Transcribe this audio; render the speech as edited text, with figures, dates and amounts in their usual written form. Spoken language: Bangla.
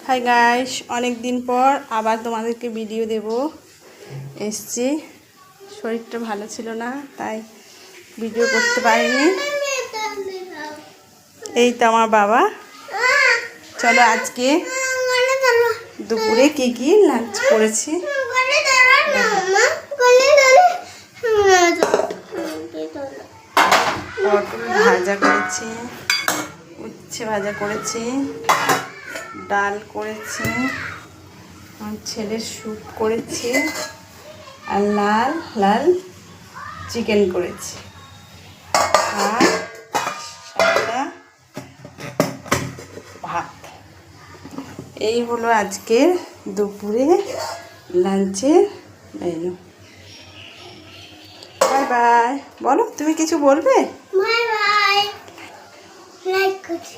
হাই গাইস, অনেক দিন পর আবার তোমাদেরকে ভিডিও দেব এসছি। শরীরটা ভালো ছিল না, তাই ভিডিও করতে পারিনি। এই তো আমার বাবা। চলো আজকে দুপুরে কি কি লাঞ্চ করেছি। পটল ভাজা করেছি, উচ্ছে ভাজা করেছি, ডাল করেছি, আমার ছেলের স্যুপ করেছি, আর লাল লাল চিকেন করেছি, আর সাদা ভাত। এই হলো আজকে দুপুরে লাঞ্চের মেনু। Bye bye. বলো, তুমি কিছু বলবে? Bye bye. লাইক করছি।